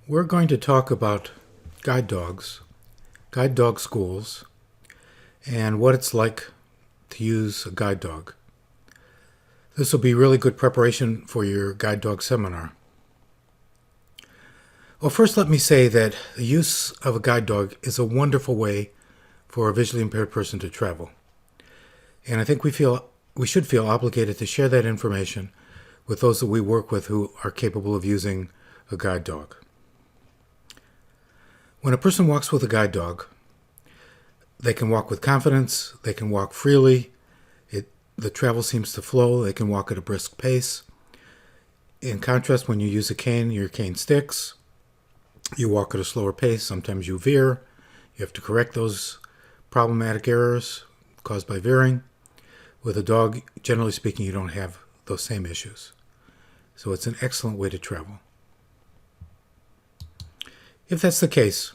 We're going to talk about guide dogs, guide dog schools, and what it's like to use a guide dog. This will be really good preparation for your guide dog seminar. Well, first let me say that the use of a guide dog is a wonderful way for a visually impaired person to travel. And I think we should feel obligated to share that information with those that we work with who are capable of using a guide dog. When a person walks with a guide dog, they can walk with confidence, they can walk freely, the travel seems to flow, they can walk at a brisk pace. In contrast, when you use a cane, your cane sticks, you walk at a slower pace, sometimes you veer, you have to correct those problematic errors caused by veering. With a dog, generally speaking, you don't have those same issues. So it's an excellent way to travel. If that's the case,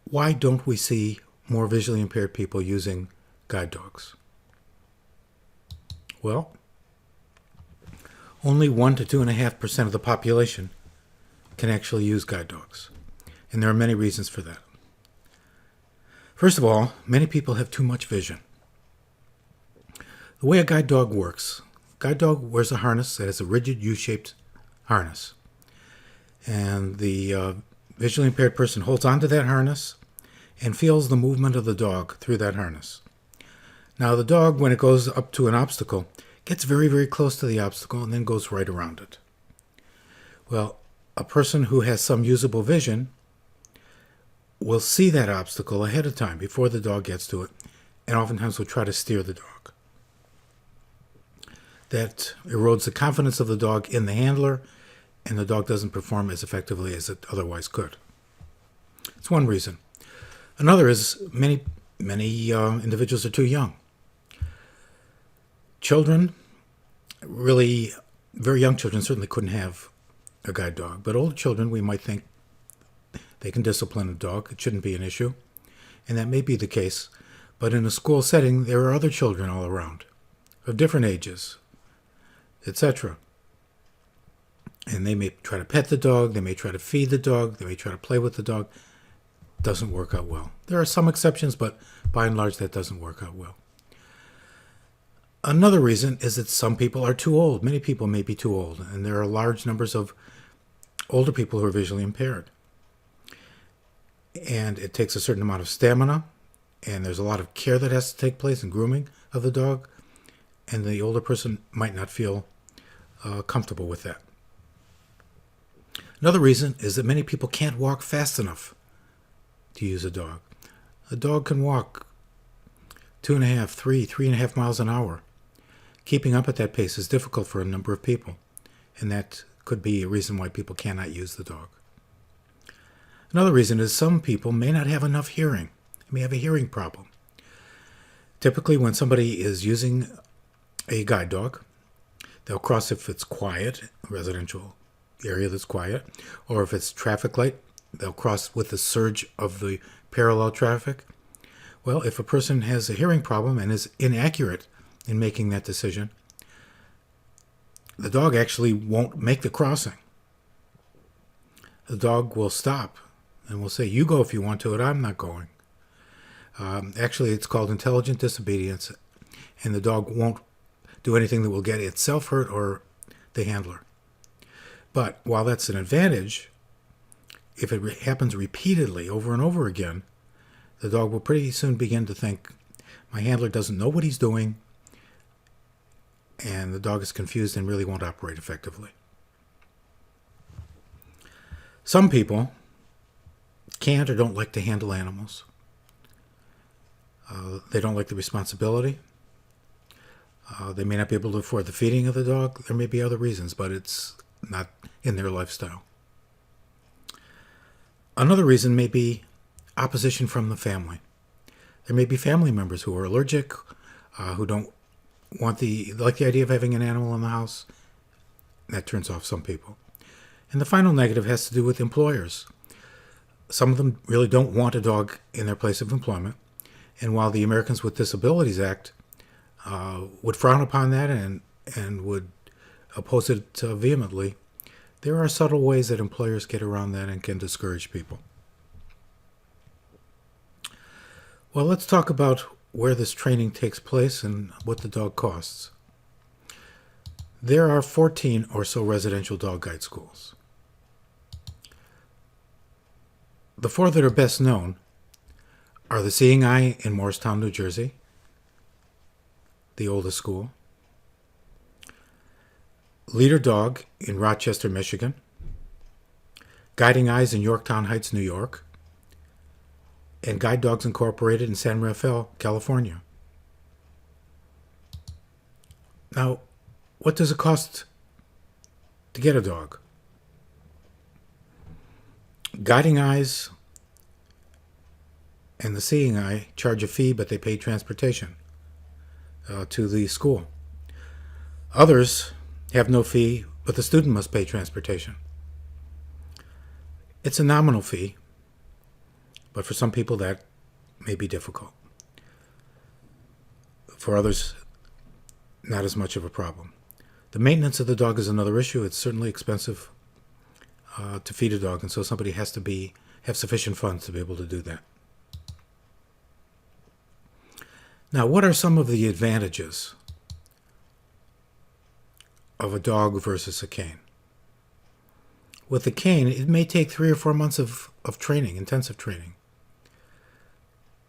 why don't we see more visually impaired people using guide dogs? Well, only 1 to 2.5% of the population can actually use guide dogs, and there are many reasons for that. First of all, many people have too much vision. The way a guide dog works, guide dog wears a harness that has a rigid U-shaped harness. And the visually impaired person holds onto that harness and feels the movement of the dog through that harness. Now the dog, when it goes up to an obstacle, gets very, very close to the obstacle and then goes right around it. Well, a person who has some usable vision will see that obstacle ahead of time before the dog gets to it, and oftentimes will try to steer the dog. That erodes the confidence of the dog in the handler, and the dog doesn't perform as effectively as it otherwise could. It's one reason. Another is many individuals are too young. Children, really very young children, certainly couldn't have a guide dog, but older children, we might think they can discipline a dog. It shouldn't be an issue, and that may be the case. But in a school setting, there are other children all around of different ages, etc. And they may try to pet the dog, they may try to feed the dog, they may try to play with the dog. Doesn't work out well. There are some exceptions, but by and large that doesn't work out well. Another reason is that some people are too old. Many people may be too old, and there are large numbers of older people who are visually impaired. And it takes a certain amount of stamina, and there's a lot of care that has to take place in grooming of the dog, and the older person might not feel comfortable with that. Another reason is that many people can't walk fast enough to use a dog. A dog can walk 2.5, 3.5 miles an hour. Keeping up at that pace is difficult for a number of people, and that could be a reason why people cannot use the dog. Another reason is some people may not have enough hearing. They may have a hearing problem. Typically, when somebody is using a guide dog, they'll cross if it's quiet, a residential area that's quiet, or if it's traffic light, they'll cross with the surge of the parallel traffic. Well, if a person has a hearing problem and is inaccurate in making that decision, the dog actually won't make the crossing. The dog will stop and will say, "You go if you want to, and I'm not going." Actually, it's called intelligent disobedience, and the dog won't do anything that will get itself hurt or the handler. But while that's an advantage, if it happens repeatedly over and over again, the dog will pretty soon begin to think, my handler doesn't know what he's doing, and the dog is confused and really won't operate effectively. Some people can't or don't like to handle animals. They don't like the responsibility. They may not be able to afford the feeding of the dog. There may be other reasons, but it's not in their lifestyle. Another reason may be opposition from the family. There may be family members who are allergic, who don't like the idea of having an animal in the house. That turns off some people. And the final negative has to do with employers. Some of them really don't want a dog in their place of employment. And while the Americans with Disabilities Act would frown upon that and would oppose it vehemently, There are subtle ways that employers get around that and can discourage people. Well, let's talk about where this training takes place and what the dog costs. There are 14 or so residential dog guide schools. The four that are best known are the Seeing Eye in Morristown, New Jersey, the oldest school, Leader Dog in Rochester, Michigan, Guiding Eyes in Yorktown Heights, New York, and Guide Dogs Incorporated in San Rafael, California. Now, what does it cost to get a dog? Guiding Eyes and the Seeing Eye charge a fee, but they pay transportation to the school. Others have no fee, but the student must pay transportation. It's a nominal fee, but for some people that may be difficult. For others, not as much of a problem. The maintenance of the dog is another issue. It's certainly expensive to feed a dog, and so somebody has to have sufficient funds to be able to do that. Now, what are some of the advantages of a dog versus a cane? With a cane, it may take 3 or 4 months of training, intensive training.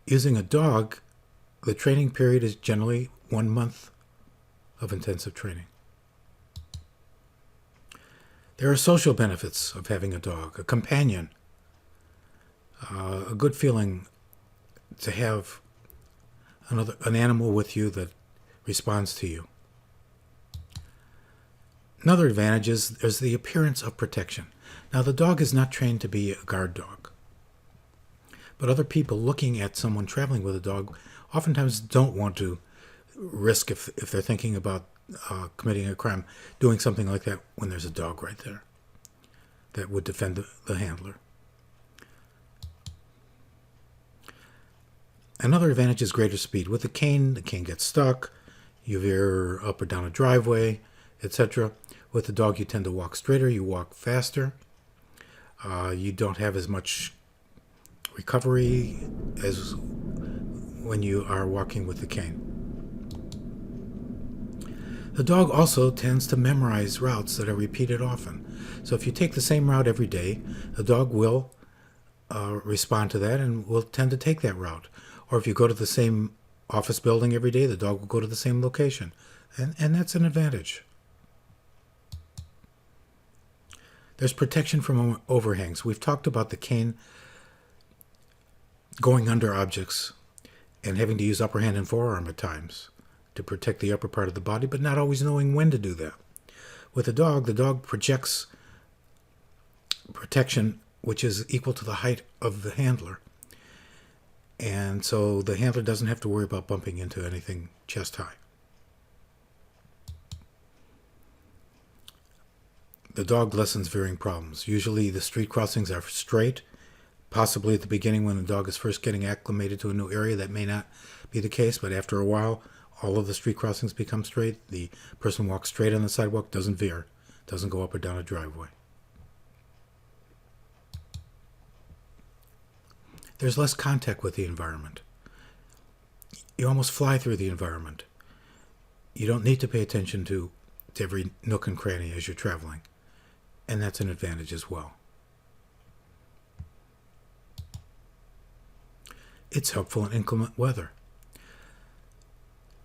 Using a dog, the training period is generally 1 month of intensive training. There are social benefits of having a dog, a companion, a good feeling to have an animal with you that responds to you. Another advantage is there's the appearance of protection. Now, the dog is not trained to be a guard dog, but other people looking at someone traveling with a dog oftentimes don't want to risk, if they're thinking about committing a crime, doing something like that when there's a dog right there that would defend the handler. Another advantage is greater speed. With the cane gets stuck, you veer up or down a driveway, etc. With the dog, you tend to walk straighter, you walk faster. You don't have as much recovery as when you are walking with the cane. The dog also tends to memorize routes that are repeated often. So if you take the same route every day, the dog will respond to that and will tend to take that route. Or if you go to the same office building every day, the dog will go to the same location. And that's an advantage. There's protection from overhangs. We've talked about the cane going under objects and having to use upper hand and forearm at times to protect the upper part of the body, but not always knowing when to do that. With the dog projects protection which is equal to the height of the handler. And so the handler doesn't have to worry about bumping into anything chest high. The dog lessens veering problems. Usually the street crossings are straight. Possibly at the beginning when the dog is first getting acclimated to a new area, that may not be the case, but after a while, all of the street crossings become straight. The person walks straight on the sidewalk, doesn't veer, doesn't go up or down a driveway. There's less contact with the environment. You almost fly through the environment. You don't need to pay attention to every nook and cranny as you're traveling. And that's an advantage as well. It's helpful in inclement weather.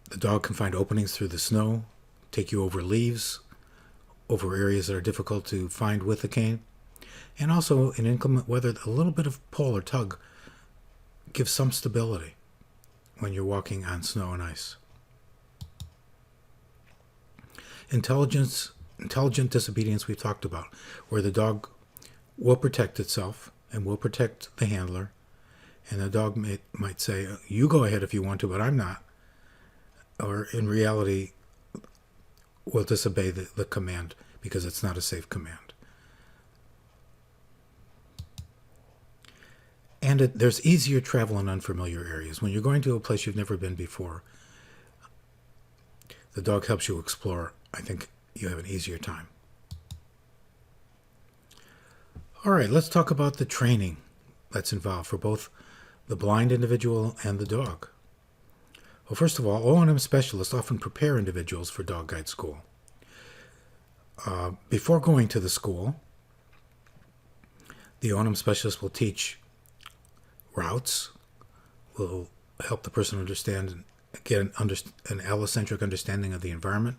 The dog can find openings through the snow, take you over leaves, over areas that are difficult to find with the cane. And also in inclement weather, a little bit of pull or tug gives some stability when you're walking on snow and ice. Intelligent disobedience we've talked about, where the dog will protect itself and will protect the handler, and the dog might say, you go ahead if you want to, but I'm not. Or in reality, will disobey the command because it's not a safe command. And there's easier travel in unfamiliar areas. When you're going to a place you've never been before, the dog helps you explore. I think you have an easier time. All right, let's talk about the training that's involved for both the blind individual and the dog. Well, first of all, O&M specialists often prepare individuals for dog guide school. Before going to the school, the O&M specialist will teach routes, will help the person understand and get an allocentric understanding of the environment,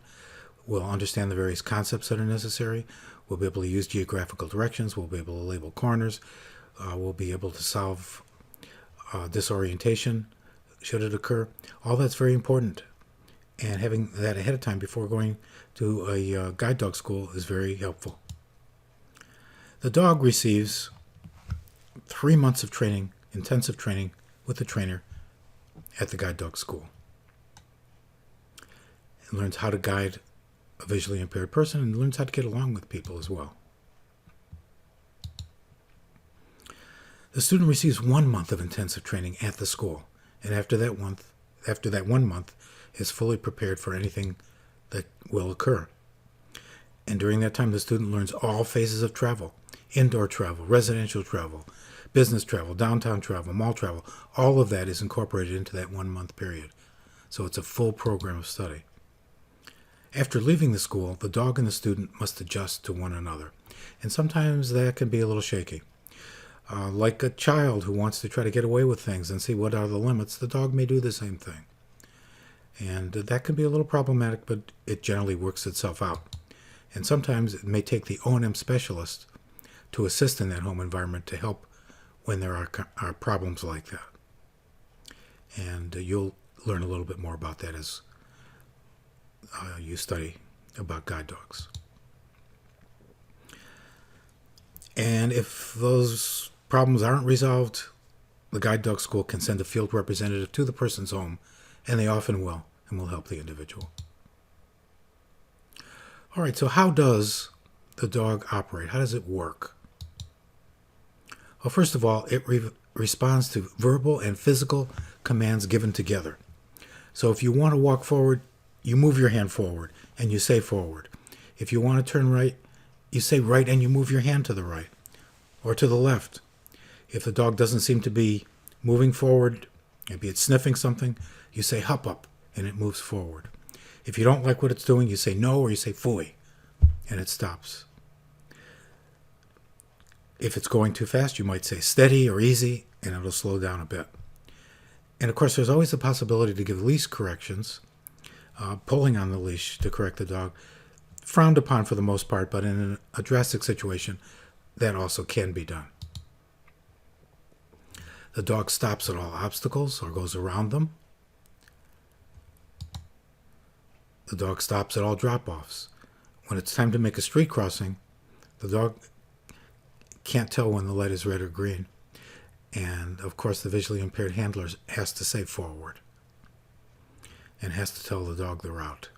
will understand the various concepts that are necessary, we'll be able to use geographical directions, we'll be able to label corners, we'll be able to solve disorientation should it occur. All that's very important. And having that ahead of time before going to a guide dog school is very helpful. The dog receives 3 months of training, intensive training with the trainer at the guide dog school. It learns how to guide a visually impaired person and learns how to get along with people as well. The student receives 1 month of intensive training at the school, and after that 1 month, is fully prepared for anything that will occur. And during that time, the student learns all phases of travel: indoor travel, residential travel, business travel, downtown travel, mall travel. All of that is incorporated into that 1 month period. So it's a full program of study. After leaving the school, the dog and the student must adjust to one another. And sometimes that can be a little shaky. Like a child who wants to try to get away with things and see what are the limits, the dog may do the same thing. And that can be a little problematic, but it generally works itself out. And sometimes it may take the O&M specialist to assist in that home environment to help when there are problems like that. And you'll learn a little bit more about that as you study about guide dogs. And if those problems aren't resolved, the guide dog school can send a field representative to the person's home, and they often will, and will help the individual. All right, so how does the dog operate? How does it work? Well, first of all, it responds to verbal and physical commands given together. So if you want to walk forward, you move your hand forward and you say forward. If you want to turn right, you say right and you move your hand to the right or to the left. If the dog doesn't seem to be moving forward, maybe it's sniffing something, you say hop up and it moves forward. If you don't like what it's doing, you say no or you say phooey and it stops. If it's going too fast, you might say steady or easy and it'll slow down a bit. And of course, there's always the possibility to give leash corrections. Pulling on the leash to correct the dog, frowned upon for the most part, but in a drastic situation, that also can be done. The dog stops at all obstacles or goes around them. The dog stops at all drop-offs. When it's time to make a street crossing, the dog can't tell when the light is red or green. And, of course, the visually impaired handler has to say forward and has to tell the dog the route.